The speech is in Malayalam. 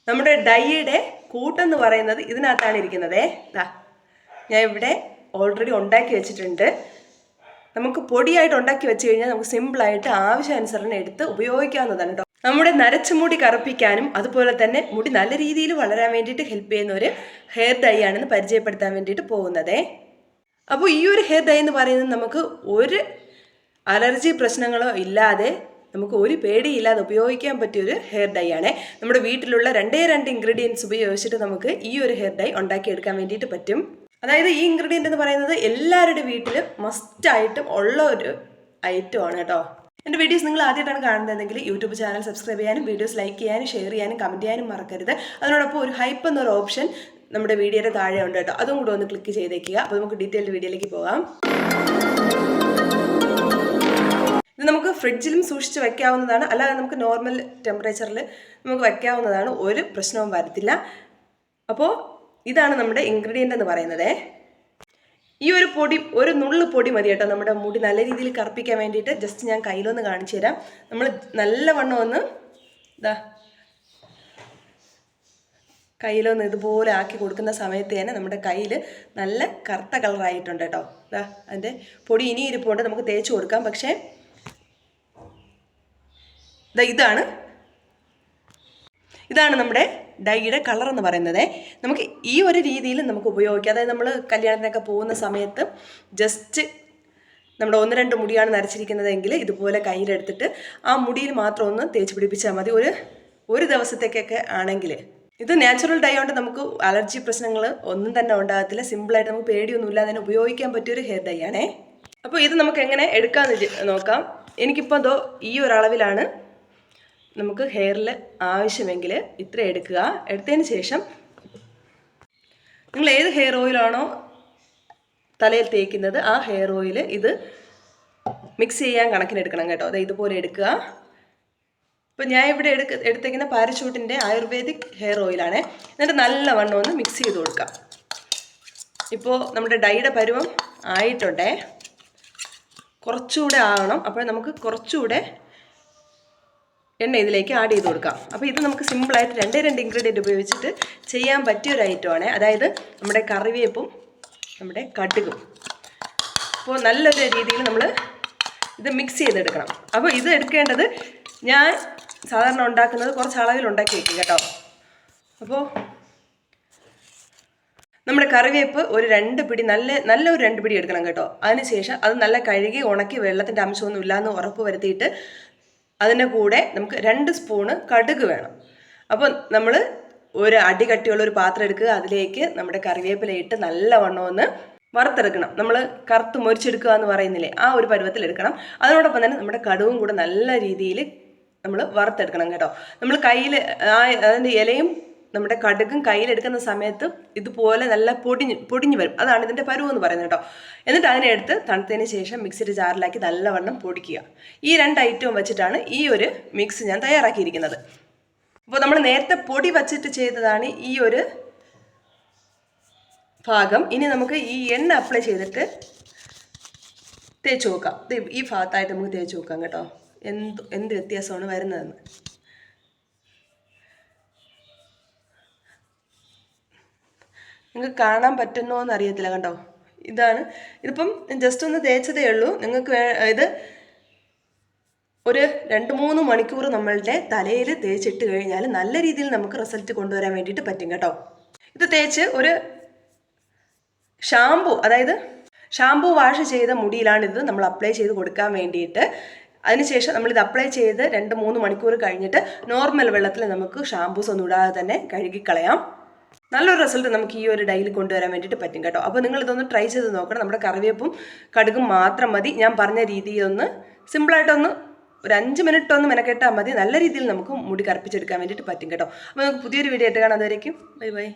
നമ്മുടെ ഡൈയുടെ കൂട്ടെന്ന് പറയുന്നത് ഇതിനകത്താണ് ഇരിക്കുന്നത്. ഞാൻ ഇവിടെ ഓൾറെഡി ഉണ്ടാക്കി വെച്ചിട്ടുണ്ട്. നമുക്ക് പൊടിയായിട്ട് ഉണ്ടാക്കി വെച്ച് കഴിഞ്ഞാൽ നമുക്ക് സിമ്പിളായിട്ട് ആവശ്യാനുസരണം എടുത്ത് ഉപയോഗിക്കാവുന്നതാണ് കേട്ടോ. നമ്മുടെ നരച്ച മുടി കറുപ്പിക്കാനും അതുപോലെ തന്നെ മുടി നല്ല രീതിയിൽ വളരാൻ വേണ്ടിയിട്ട് ഹെൽപ്പ് ചെയ്യുന്ന ഒരു ഹെയർ ഡൈ ആണെന്ന് പരിചയപ്പെടുത്താൻ വേണ്ടിയിട്ട് പോകുന്നത്. അപ്പോൾ ഈ ഒരു ഹെയർ ഡൈ എന്ന് പറയുന്നത് നമുക്ക് ഒരു അലർജി പ്രശ്നങ്ങളോ ഇല്ലാതെ നമുക്ക് ഒരു പേടിയില്ലാതെ ഉപയോഗിക്കാൻ പറ്റിയൊരു ഹെയർ ഡൈ ആണ്. നമ്മുടെ വീട്ടിലുള്ള രണ്ടേ ഇൻഗ്രീഡിയൻസ് ഉപയോഗിച്ചിട്ട് നമുക്ക് ഈ ഒരു ഹെയർ ഡൈ ഉണ്ടാക്കിയെടുക്കാൻ വേണ്ടിയിട്ട് പറ്റും. അതായത് ഈ ഇൻഗ്രീഡിയൻ്റ് എന്ന് പറയുന്നത് എല്ലാവരുടെ വീട്ടിൽ മസ്റ്റായിട്ടും ഉള്ള ഒരു ഐറ്റം ആണ് കേട്ടോ. എൻ്റെ വീഡിയോസ് നിങ്ങൾ ആദ്യമായിട്ടാണ് കാണുന്നതെങ്കിൽ യൂട്യൂബ് ചാനൽ സബ്സ്ക്രൈബ് ചെയ്യാനും വീഡിയോസ് ലൈക്ക് ചെയ്യാനും ഷെയർ ചെയ്യാനും കമൻറ്റ് ചെയ്യാനും മറക്കരുത്. അതിനോടൊപ്പം ഒരു ഹൈപ്പ് എന്നൊരു ഓപ്ഷൻ നമ്മുടെ വീഡിയോയുടെ താഴെ ഉണ്ട് കേട്ടോ. അതും കൂടെ ഒന്ന് ക്ലിക്ക് ചെയ്തേക്കുക. അപ്പോൾ നമുക്ക് ഡീറ്റെയിൽഡ് വീഡിയോയിലേക്ക് പോകാം. ഇത് നമുക്ക് ഫ്രിഡ്ജിലും സൂക്ഷിച്ച് വയ്ക്കാവുന്നതാണ്, അല്ലാതെ നമുക്ക് നോർമൽ ടെമ്പറേച്ചറിൽ നമുക്ക് വയ്ക്കാവുന്നതാണ്. ഒരു പ്രശ്നവും വരത്തില്ല. അപ്പോൾ ഇതാണ് നമ്മുടെ ഇൻഗ്രീഡിയൻ്റ് എന്ന് പറയുന്നത്. ഈ ഒരു പൊടി, ഒരു നുള്ളു പൊടി മതി കേട്ടോ നമ്മുടെ മുടി നല്ല രീതിയിൽ കറുപ്പിക്കാൻ വേണ്ടിയിട്ട്. ജസ്റ്റ് ഞാൻ കയ്യിലൊന്ന് കാണിച്ചു തരാം. നമ്മൾ നല്ലവണ്ണം ഒന്ന് കയ്യിലൊന്ന് ഇതുപോലെ ആക്കി കൊടുക്കുന്ന സമയത്ത് തന്നെ നമ്മുടെ കയ്യിൽ നല്ല കറുത്ത കളറായിട്ടുണ്ട് കേട്ടോ. അതിൻ്റെ പൊടി ഇനി ഇരിപ്പുണ്ട്, നമുക്ക് തേച്ച് കൊടുക്കാം. പക്ഷേ ഇതാണ് നമ്മുടെ ഡൈയുടെ കളർ എന്ന് പറയുന്നത്. നമുക്ക് ഈ ഒരു രീതിയിൽ നമുക്ക് ഉപയോഗിക്കാം. അതായത് നമ്മൾ കല്യാണത്തിനൊക്കെ പോകുന്ന സമയത്ത് ജസ്റ്റ് നമ്മുടെ 1-2 മുടിയാണ് നരച്ചിരിക്കുന്നതെങ്കിൽ ഇതുപോലെ കയ്യിലെടുത്തിട്ട് ആ മുടിയിൽ മാത്രം ഒന്ന് തേച്ച് പിടിപ്പിച്ചാൽ മതി. ഒരു ദിവസത്തേക്കൊക്കെ ആണെങ്കിൽ. ഇത് നാച്ചുറൽ ഡൈ കൊണ്ട് നമുക്ക് അലർജി പ്രശ്നങ്ങൾ ഒന്നും തന്നെ ഉണ്ടാകത്തില്ല. സിമ്പിളായിട്ട് നമുക്ക് പേടിയൊന്നുമില്ല തന്നെ ഉപയോഗിക്കാൻ പറ്റിയൊരു ഹെയർ ഡൈ ആണേ. അപ്പോൾ ഇത് നമുക്ക് എങ്ങനെ എടുക്കാമെന്ന് നോക്കാം. എനിക്കിപ്പോൾ എന്തോ ഈ ഒരളവിലാണ് നമുക്ക് ഹെയറിൽ ആവശ്യമെങ്കിൽ ഇത്ര എടുക്കുക. എടുത്തതിന് ശേഷം നിങ്ങൾ ഏത് ഹെയർ ഓയിലാണോ തലയിൽ തേക്കുന്നത് ആ ഹെയർ ഓയിൽ ഇത് മിക്സ് ചെയ്യാൻ കണക്കിനെടുക്കണം കേട്ടോ. അത് ഇതുപോലെ എടുക്കുക. ഇപ്പോൾ ഞാൻ ഇവിടെ എടുത്തേക്കുന്ന പാരച്യൂട്ടിൻ്റെ ആയുർവേദിക് ഹെയർ ഓയിലാണ്. എന്നിട്ട് നല്ലവണ്ണം ഒന്ന് മിക്സ് ചെയ്ത് കൊടുക്കാം. ഇപ്പോൾ നമ്മുടെ ഡൈയുടെ പരുവം ആയിട്ടുണ്ടേ, കുറച്ചുകൂടെ ആകണം. അപ്പോൾ നമുക്ക് കുറച്ചുകൂടെ എണ്ണ ഇതിലേക്ക് ആഡ് ചെയ്ത് കൊടുക്കാം. അപ്പോൾ ഇത് നമുക്ക് സിമ്പിളായിട്ട് 2 ഇൻഗ്രീഡിയൻറ്റ് ഉപയോഗിച്ചിട്ട് ചെയ്യാൻ പറ്റിയൊരു ഐറ്റമാണ്. അതായത് നമ്മുടെ കറിവേപ്പും നമ്മുടെ കടുകും. അപ്പോൾ നല്ലൊരു രീതിയിൽ നമ്മൾ ഇത് മിക്സ് ചെയ്തെടുക്കണം. അപ്പോൾ ഇത് എടുക്കേണ്ടത് ഞാൻ സാധാരണ ഉണ്ടാക്കുന്നത് കുറച്ച് അളവിൽ ഉണ്ടാക്കി വയ്ക്കും കേട്ടോ. അപ്പോൾ നമ്മുടെ കറിവേപ്പ് ഒരു 2 പിടി നല്ലൊരു 2 പിടി എടുക്കണം കേട്ടോ. അതിനുശേഷം അത് നല്ല കഴുകി ഉണക്കി വെള്ളത്തിൻ്റെ അംശമൊന്നും ഇല്ലാന്ന് ഉറപ്പ് വരുത്തിയിട്ട് അതിൻ്റെ കൂടെ നമുക്ക് 2 സ്പൂണ് കടുക് വേണം. അപ്പോൾ നമ്മൾ ഒരു അടികട്ടിയുള്ളൊരു പാത്രം എടുക്കുക. അതിലേക്ക് നമ്മുടെ കറിവേപ്പില ഇട്ട് നല്ലവണ്ണം ഒന്ന് വറുത്തെടുക്കണം. നമ്മൾ കറുത്ത് മൊരിച്ചെടുക്കുക എന്ന് പറയുന്നില്ലേ, ആ ഒരു പരുവത്തിൽ എടുക്കണം. അതിനോടൊപ്പം തന്നെ നമ്മുടെ കടുവും കൂടെ നല്ല രീതിയിൽ നമ്മൾ വറുത്തെടുക്കണം കേട്ടോ. നമ്മൾ കയ്യിൽ അതിൻ്റെ ഇലയും നമ്മുടെ കടുകും കയ്യിലെടുക്കുന്ന സമയത്ത് ഇതുപോലെ നല്ല പൊടിഞ്ഞു വരും. അതാണ് ഇതിൻ്റെ പരുവം എന്ന് പറയുന്നത് കേട്ടോ. എന്നിട്ട് അതിനെടുത്ത് തണുത്തതിന് ശേഷം മിക്സിയുടെ ജാറിലാക്കി നല്ലവണ്ണം പൊടിക്കുക. ഈ 2 ഐറ്റവും വെച്ചിട്ടാണ് ഈ ഒരു മിക്സ് ഞാൻ തയ്യാറാക്കിയിരിക്കുന്നത്. അപ്പോൾ നമ്മൾ നേരത്തെ പൊടി വച്ചിട്ട് ചെയ്തതാണ് ഈ ഒരു ഭാഗം. ഇനി നമുക്ക് ഈ എണ്ണ അപ്ലൈ ചെയ്തിട്ട് തേച്ച് നോക്കാം. ഈ ഭാഗത്തായിട്ട് നമുക്ക് തേച്ച് നോക്കാം കേട്ടോ, എന്ത് വ്യത്യാസമാണ് വരുന്നതെന്ന്. നിങ്ങൾക്ക് കാണാൻ പറ്റുന്നോ എന്ന് അറിയത്തില്ല കണ്ടോ. ഇതിപ്പം ജസ്റ്റ് ഒന്ന് തേച്ചതേ ഉള്ളൂ. നിങ്ങൾക്ക് ഇത് ഒരു 2-3 മണിക്കൂർ നമ്മളുടെ തലയിൽ തേച്ചിട്ട് കഴിഞ്ഞാൽ നല്ല രീതിയിൽ നമുക്ക് റിസൾട്ട് കൊണ്ടുവരാൻ വേണ്ടിയിട്ട് പറ്റും കേട്ടോ. ഇത് തേച്ച് ഒരു അതായത് ഷാമ്പു വാഷ് ചെയ്ത മുടിയിലാണിത് നമ്മൾ അപ്ലൈ ചെയ്ത് കൊടുക്കാൻ വേണ്ടിയിട്ട്. അതിനുശേഷം നമ്മളിത് അപ്ലൈ ചെയ്ത് 2-3 മണിക്കൂർ കഴിഞ്ഞിട്ട് നോർമൽ വെള്ളത്തിൽ നമുക്ക് ഷാമ്പൂസ് ഒന്നും ഇടാതെ തന്നെ കഴുകിക്കളയാം. നല്ലൊരു റിസൾട്ട് നമുക്ക് ഈ ഒരു ഡൈയിൽ കൊണ്ടുവരാൻ വേണ്ടിയിട്ട് പറ്റും കേട്ടോ. അപ്പോൾ നിങ്ങൾ ഇതൊന്ന് ട്രൈ ചെയ്ത് നോക്കണം. നമ്മുടെ കറിവേപ്പും കടുകും മാത്രം മതി. ഞാൻ പറഞ്ഞ രീതിയിലൊന്ന് സിമ്പിളായിട്ടൊന്ന് ഒരു 5 മിനിറ്റ് ഒന്ന് മെനക്കെട്ടാൽ മതി. നല്ല രീതിയിൽ നമുക്ക് മുടി കറുപ്പിച്ചെടുക്കാൻ വേണ്ടിയിട്ട് പറ്റും കേട്ടോ. അപ്പോൾ നമുക്ക് പുതിയൊരു വീഡിയോ ആയിട്ട് കാണാം. അതുവരേക്കും ബൈ ബൈ.